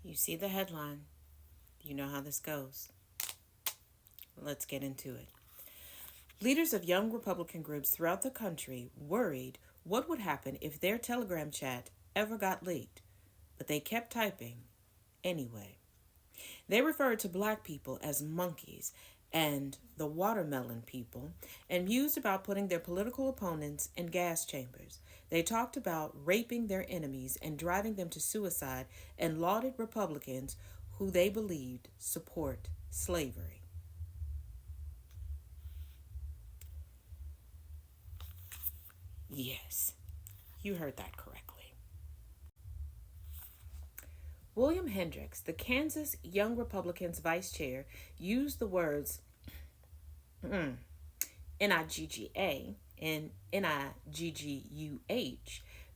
You see the headline. You know how this goes. Let's get into it. Leaders of young Republican groups throughout the country worried what would happen if their Telegram chat ever got leaked, but they kept typing anyway. They referred to black people as monkeys and the watermelon people and mused about putting their political opponents in gas chambers. They talked about raping their enemies and driving them to suicide and lauded Republicans who they believed support slavery. Yes, you heard that correctly. William Hendricks, the Kansas Young Republicans vice chair, used the words NIGGA and NIGGUH,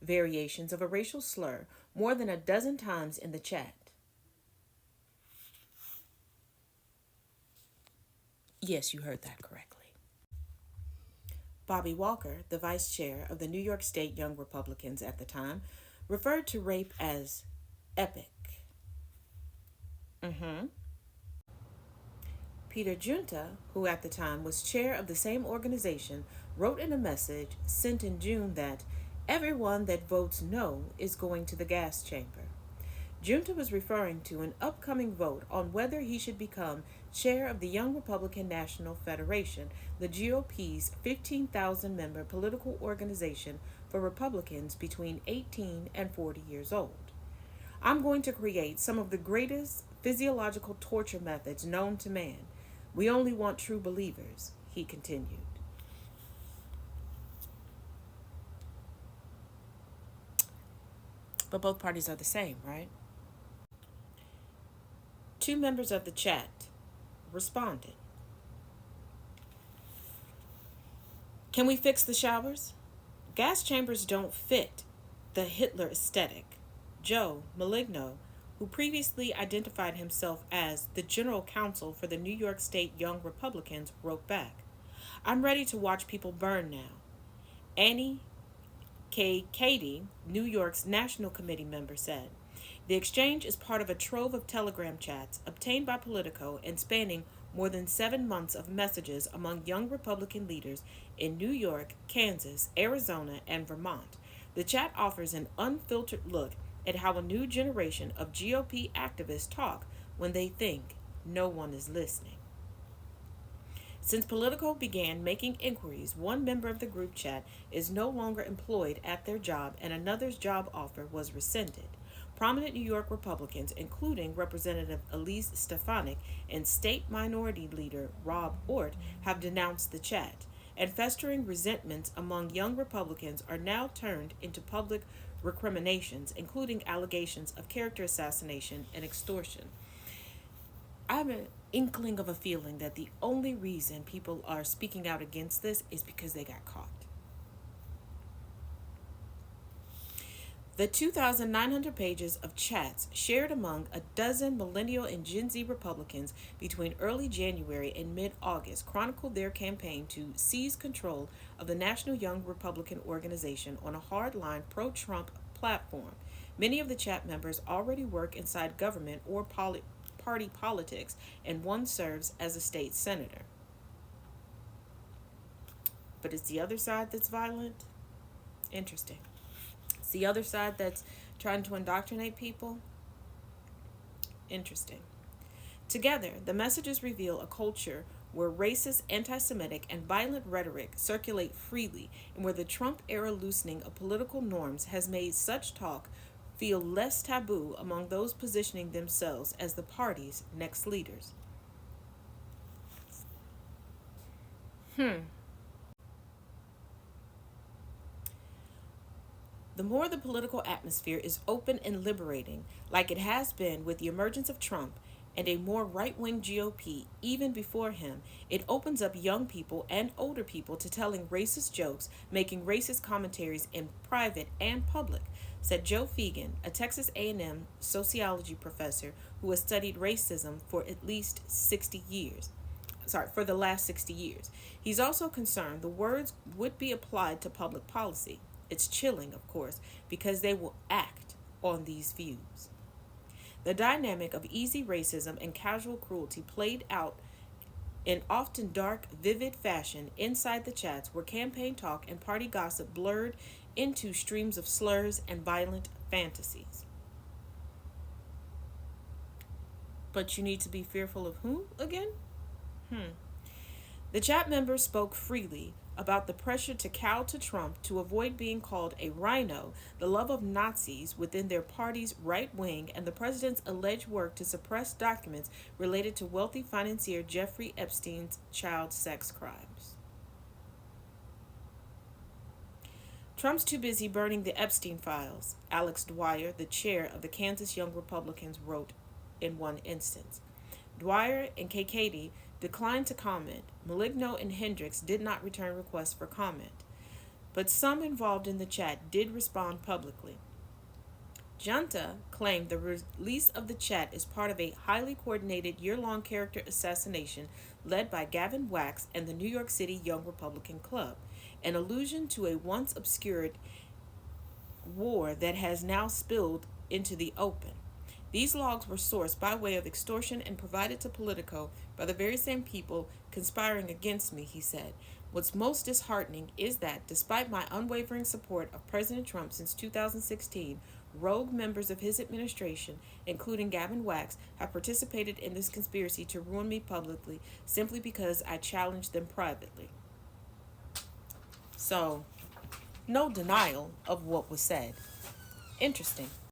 variations of a racial slur, more than a dozen times in the chat. Yes, you heard that correctly. Bobby Walker, the vice chair of the New York State Young Republicans at the time, referred to rape as epic. Peter Junta, who at the time was chair of the same organization, wrote in a message sent in June that everyone that votes no is going to the gas chamber. Junta was referring to an upcoming vote on whether he should become chair of the Young Republican National Federation, the GOP's 15,000 member political organization for Republicans between 18 and 40 years old. I'm going to create some of the greatest physiological torture methods known to man. We only want true believers, he continued. But both parties are the same, right? Two members of the chat responded. Can we fix the showers? Gas chambers don't fit the Hitler aesthetic. Joe Maligno, who previously identified himself as the general counsel for the New York State Young Republicans, wrote back, I'm ready to watch people burn now. Annie K. Cady, New York's National Committee member, said, the exchange is part of a trove of telegram chats obtained by Politico and spanning more than 7 months of messages among young Republican leaders in New York, Kansas, Arizona, and Vermont. The chat offers an unfiltered look at how a new generation of GOP activists talk when they think no one is listening. Since Politico began making inquiries, one member of the group chat is no longer employed at their job and another's job offer was rescinded. Prominent New York Republicans, including Representative Elise Stefanik and State Minority Leader Rob Ortt, have denounced the chat, and festering resentments among young Republicans are now turned into public recriminations, including allegations of character assassination and extortion. I have an inkling of a feeling that the only reason people are speaking out against this is because they got caught. The 2,900 pages of chats shared among a dozen millennial and Gen Z Republicans between early January and mid-August chronicled their campaign to seize control of the National Young Republican Organization on a hardline pro-Trump platform. Many of the chat members already work inside government or party politics, and one serves as a state senator. But it's the other side that's violent? Interesting. It's the other side that's trying to indoctrinate people? Interesting. Together, the messages reveal a culture where racist, anti-Semitic, and violent rhetoric circulate freely, and where the Trump-era loosening of political norms has made such talk feel less taboo among those positioning themselves as the party's next leaders. The more the political atmosphere is open and liberating, like it has been with the emergence of Trump and a more right-wing GOP even before him, it opens up young people and older people to telling racist jokes, making racist commentaries in private and public, said Joe Fegan, a Texas A&M sociology professor who has studied racism for at least 60 years. For the last 60 years. He's also concerned the words would be applied to public policy. It's chilling, of course, because they will act on these views. The dynamic of easy racism and casual cruelty played out in often dark, vivid fashion inside the chats where campaign talk and party gossip blurred into streams of slurs and violent fantasies. But you need to be fearful of who again? The chat members spoke freely about the pressure to cow to Trump to avoid being called a rhino, the love of Nazis within their party's right wing, and the president's alleged work to suppress documents related to wealthy financier Jeffrey Epstein's child sex crimes. Trump's too busy burning the Epstein files, Alex Dwyer, the chair of the Kansas Young Republicans, wrote in one instance. Dwyer and Kakady declined to comment. Maligno and Hendricks did not return requests for comment. But some involved in the chat did respond publicly. Junta claimed the release of the chat is part of a highly coordinated year-long character assassination led by Gavin Wax and the New York City Young Republican Club, an allusion to a once obscured war that has now spilled into the open. These logs were sourced by way of extortion and provided to Politico by the very same people conspiring against me, he said. What's most disheartening is that, despite my unwavering support of President Trump since 2016, rogue members of his administration, including Gavin Wax, have participated in this conspiracy to ruin me publicly simply because I challenged them privately. So, no denial of what was said. Interesting.